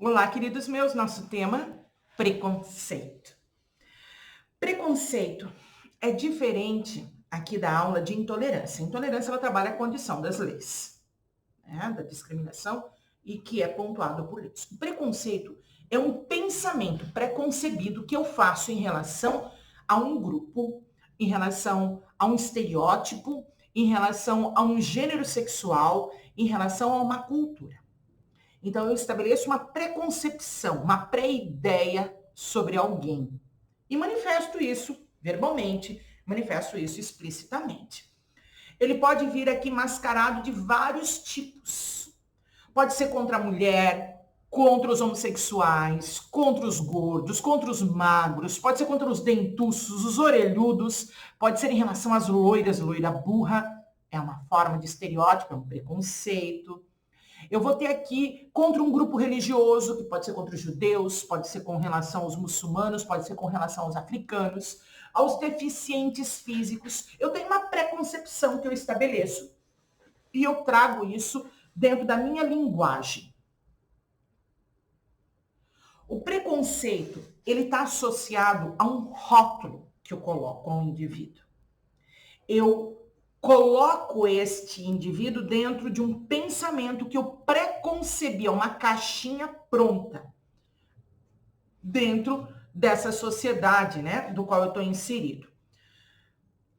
Olá, queridos meus, nosso tema, preconceito. Preconceito é diferente aqui da aula de intolerância. Intolerância, ela trabalha a condição das leis, né, da discriminação e que é pontuado por leis. O preconceito é um pensamento preconcebido que eu faço em relação a um grupo, em relação a um estereótipo, em relação a um gênero sexual, em relação a uma cultura. Então, eu estabeleço uma preconcepção, uma pré-ideia sobre alguém. E manifesto isso verbalmente, manifesto isso explicitamente. Ele pode vir aqui mascarado de vários tipos. Pode ser contra a mulher, contra os homossexuais, contra os gordos, contra os magros, pode ser contra os dentuços, os orelhudos, pode ser em relação às loiras, loira burra, é uma forma de estereótipo, é um preconceito. Eu vou ter aqui contra um grupo religioso, que pode ser contra os judeus, pode ser com relação aos muçulmanos, pode ser com relação aos africanos, aos deficientes físicos. Eu tenho uma preconcepção que eu estabeleço e eu trago isso dentro da minha linguagem. O preconceito, ele está associado a um rótulo que eu coloco ao indivíduo. Eu coloco este indivíduo dentro de um pensamento que eu preconcebi, uma caixinha pronta, dentro dessa sociedade, né, do qual eu estou inserido.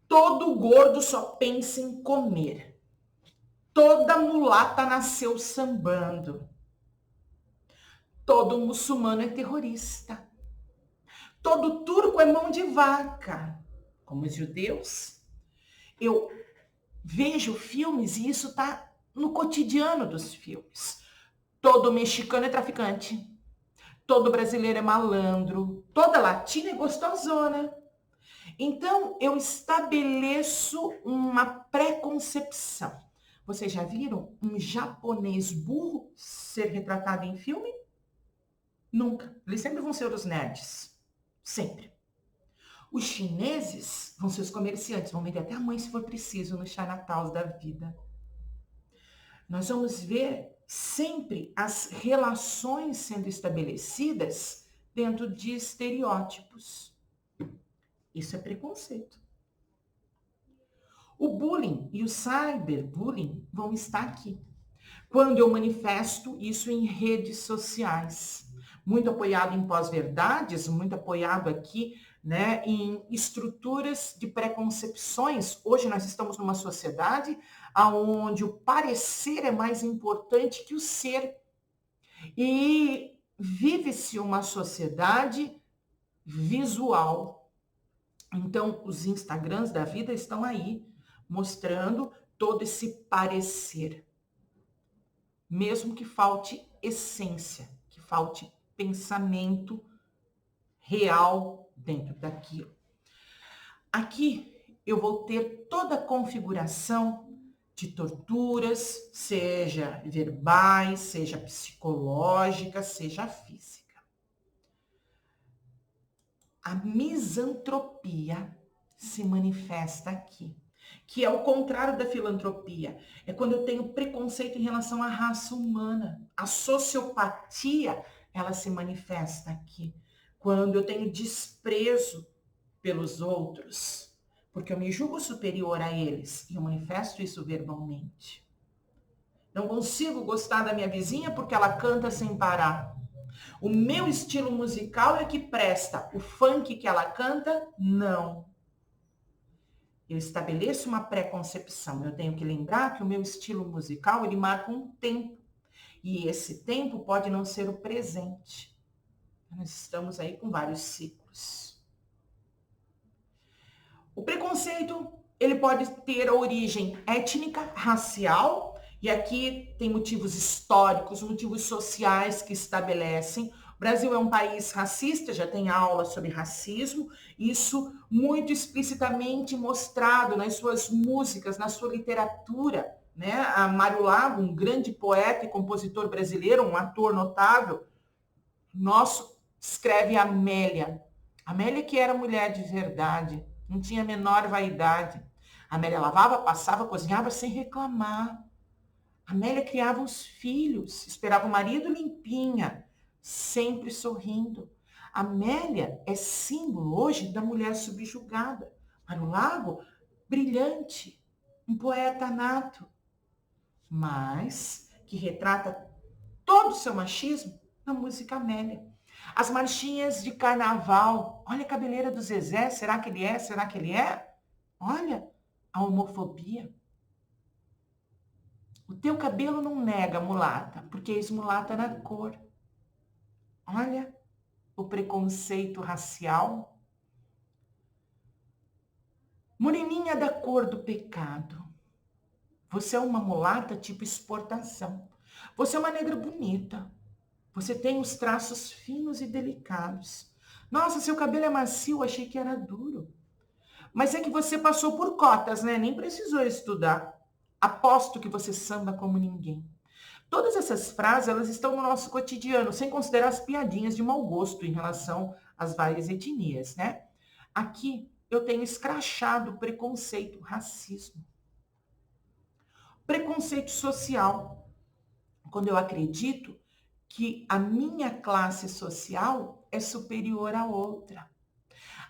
Todo gordo só pensa em comer. Toda mulata nasceu sambando. Todo muçulmano é terrorista. Todo turco é mão de vaca. Como os judeus, eu vejo filmes e isso está no cotidiano dos filmes. Todo mexicano é traficante. Todo brasileiro é malandro. Toda latina é gostosona. Então, eu estabeleço uma preconcepção. Vocês já viram um japonês burro ser retratado em filme? Nunca. Eles sempre vão ser os nerds. Sempre. Os chineses vão ser os comerciantes, vão vender até a mãe se for preciso no Chinatown da vida. Nós vamos ver sempre as relações sendo estabelecidas dentro de estereótipos. Isso é preconceito. O bullying e o cyberbullying vão estar aqui. Quando eu manifesto isso em redes sociais, muito apoiado em pós-verdades, muito apoiado aqui, né, em estruturas de preconcepções. Hoje nós estamos numa sociedade onde o parecer é mais importante que o ser. E vive-se uma sociedade visual. Então, os Instagrams da vida estão aí, mostrando todo esse parecer. Mesmo que falte essência, que falte pensamento real dentro daquilo. Aqui eu vou ter toda a configuração de torturas, seja verbais, seja psicológica, seja física. A misantropia se manifesta aqui, que é o contrário da filantropia. É quando eu tenho preconceito em relação à raça humana. A sociopatia, ela se manifesta aqui. Quando eu tenho desprezo pelos outros, porque eu me julgo superior a eles, e eu manifesto isso verbalmente. Não consigo gostar da minha vizinha porque ela canta sem parar. O meu estilo musical é que presta. O funk que ela canta, não. Eu estabeleço uma preconcepção. Eu tenho que lembrar que o meu estilo musical, ele marca um tempo. E esse tempo pode não ser o presente. Nós estamos aí com vários ciclos. O preconceito, ele pode ter origem étnica, racial, e aqui tem motivos históricos, motivos sociais que estabelecem. O Brasil é um país racista, já tem aula sobre racismo, isso muito explicitamente mostrado nas suas músicas, na sua literatura, né? A Mário Lago, um grande poeta e compositor brasileiro, um ator notável, nosso, escreve Amélia. Amélia que era mulher de verdade, não tinha a menor vaidade. A Amélia lavava, passava, cozinhava sem reclamar. A Amélia criava os filhos, esperava o marido limpinha, sempre sorrindo. Amélia é símbolo hoje da mulher subjugada. Para o Lago, brilhante, um poeta nato, mas que retrata todo o seu machismo na música Amélia. As marchinhas de carnaval, olha a cabeleira do Zezé, será que ele é? Será que ele é? Olha a homofobia. O teu cabelo não nega, mulata, porque és mulata na cor. Olha o preconceito racial. Moreninha da cor do pecado. Você é uma mulata tipo exportação. Você é uma negra bonita. Você tem os traços finos e delicados. Nossa, seu cabelo é macio, achei que era duro. Mas é que você passou por cotas, né? Nem precisou estudar. Aposto que você samba como ninguém. Todas essas frases, elas estão no nosso cotidiano, sem considerar as piadinhas de mau gosto em relação às várias etnias, né? Aqui eu tenho escrachado preconceito, racismo. Preconceito social, quando eu acredito que a minha classe social é superior à outra.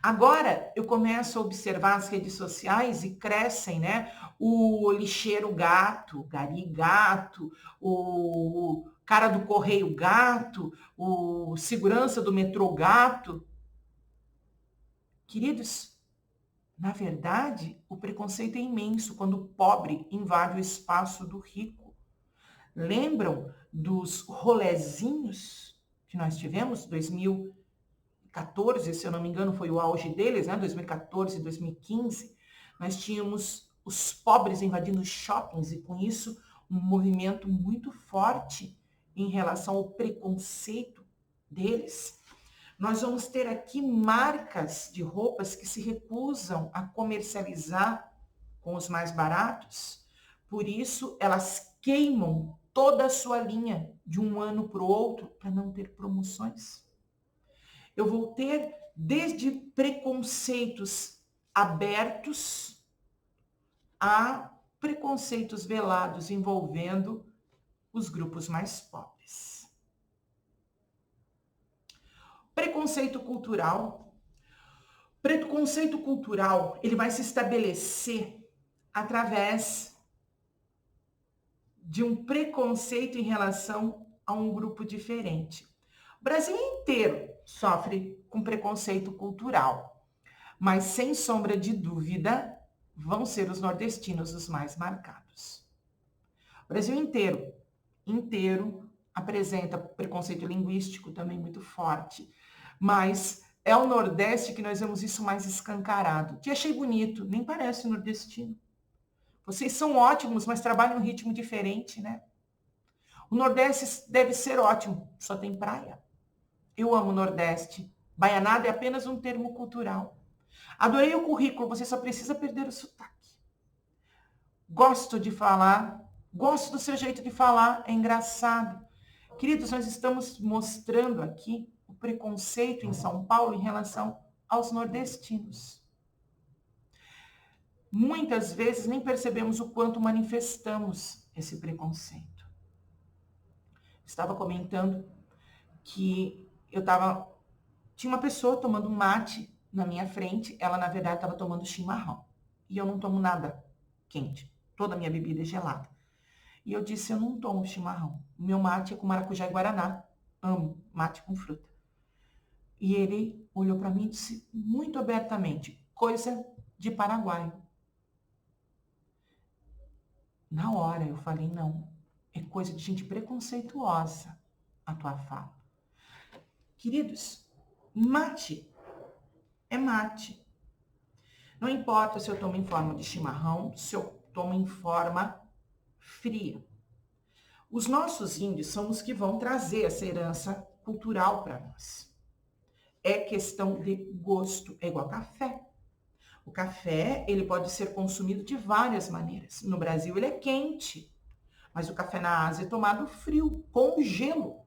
Agora eu começo a observar as redes sociais e crescem, né? O lixeiro gato, gari gato, o cara do correio gato, o segurança do metrô gato. Queridos, na verdade, o preconceito é imenso quando o pobre invade o espaço do rico. Lembram dos rolezinhos que nós tivemos? 2014, se eu não me engano, foi o auge deles, né? 2014, 2015. Nós tínhamos os pobres invadindo shoppings e, com isso, um movimento muito forte em relação ao preconceito deles. Nós vamos ter aqui marcas de roupas que se recusam a comercializar com os mais baratos. Por isso, elas queimam toda a sua linha de um ano para o outro para não ter promoções. Eu vou ter desde preconceitos abertos a preconceitos velados envolvendo os grupos mais pobres. Preconceito cultural. Preconceito cultural, ele vai se estabelecer através de um preconceito em relação a um grupo diferente. O Brasil inteiro sofre com preconceito cultural, mas sem sombra de dúvida, vão ser os nordestinos os mais marcados. O Brasil inteiro apresenta preconceito linguístico também muito forte, mas é o Nordeste que nós vemos isso mais escancarado. Te achei bonito, nem parece nordestino. Vocês são ótimos, mas trabalham em um ritmo diferente, né? O Nordeste deve ser ótimo, só tem praia. Eu amo o Nordeste. Baianada é apenas um termo cultural. Adorei o currículo, você só precisa perder o sotaque. Gosto de falar, gosto do seu jeito de falar, é engraçado. Queridos, nós estamos mostrando aqui o preconceito em São Paulo em relação aos nordestinos. Muitas vezes nem percebemos o quanto manifestamos esse preconceito. Estava comentando que tinha uma pessoa tomando um mate na minha frente, ela na verdade estava tomando chimarrão. E eu não tomo nada quente, toda a minha bebida é gelada. E eu disse, eu não tomo chimarrão. O meu mate é com maracujá e guaraná. Amo mate com fruta. E ele olhou para mim e disse muito abertamente, coisa de paraguaio. Na hora eu falei, não, é coisa de gente preconceituosa a tua fala. Queridos, mate é mate. Não importa se eu tomo em forma de chimarrão, se eu tomo em forma fria. Os nossos índios são os que vão trazer essa herança cultural para nós. É questão de gosto, é igual café. O café, ele pode ser consumido de várias maneiras. No Brasil, ele é quente, mas o café na Ásia é tomado frio, com gelo.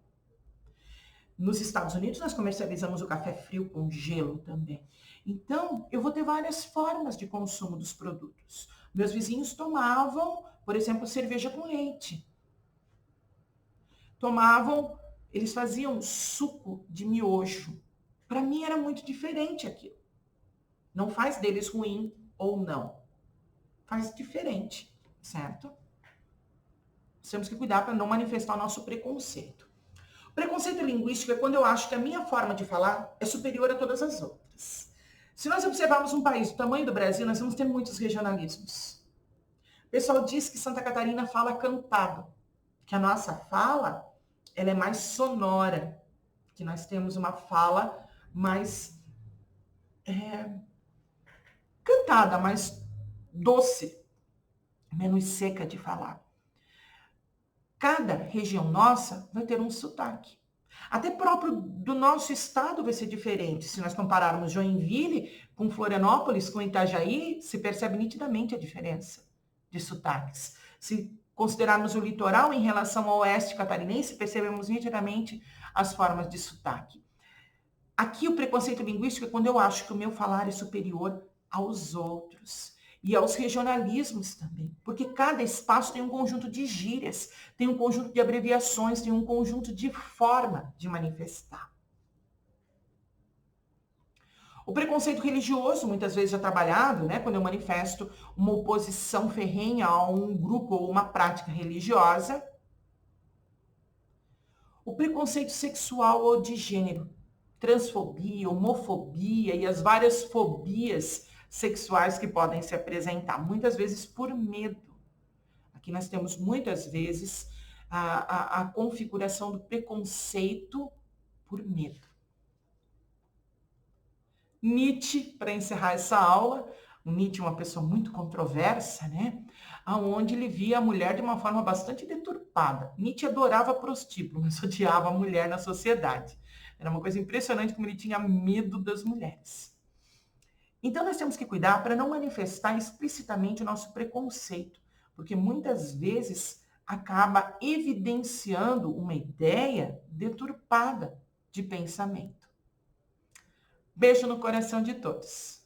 Nos Estados Unidos, nós comercializamos o café frio com gelo também. Então, eu vou ter várias formas de consumo dos produtos. Meus vizinhos tomavam, por exemplo, cerveja com leite. Tomavam eles faziam suco de miojo. Para mim era muito diferente aquilo. Não faz deles ruim ou não. Faz diferente, certo? Temos que cuidar para não manifestar o nosso preconceito. O preconceito linguístico é quando eu acho que a minha forma de falar é superior a todas as outras. Se nós observarmos um país do tamanho do Brasil, nós vamos ter muitos regionalismos. O pessoal diz que Santa Catarina fala cantado, que a nossa fala ela é mais sonora, que nós temos uma fala mais cantada, mais doce, menos seca de falar. Cada região nossa vai ter um sotaque. Até próprio do nosso estado vai ser diferente. Se nós compararmos Joinville com Florianópolis, com Itajaí, se percebe nitidamente a diferença de sotaques. Se considerarmos o litoral em relação ao oeste catarinense, percebemos nitidamente as formas de sotaque. Aqui o preconceito linguístico é quando eu acho que o meu falar é superior aos outros. E aos regionalismos também, porque cada espaço tem um conjunto de gírias, tem um conjunto de abreviações, tem um conjunto de forma de manifestar. O preconceito religioso, muitas vezes é trabalhado, né, quando eu manifesto uma oposição ferrenha a um grupo ou uma prática religiosa. O preconceito sexual ou de gênero, transfobia, homofobia e as várias fobias sexuais que podem se apresentar, muitas vezes por medo. Aqui nós temos muitas vezes a configuração do preconceito por medo. Nietzsche, para encerrar essa aula, o Nietzsche é uma pessoa muito controversa, né? Onde ele via a mulher de uma forma bastante deturpada. Nietzsche adorava prostíbulo, mas odiava a mulher na sociedade. Era uma coisa impressionante como ele tinha medo das mulheres. Então, nós temos que cuidar para não manifestar explicitamente o nosso preconceito, porque muitas vezes acaba evidenciando uma ideia deturpada de pensamento. Beijo no coração de todos.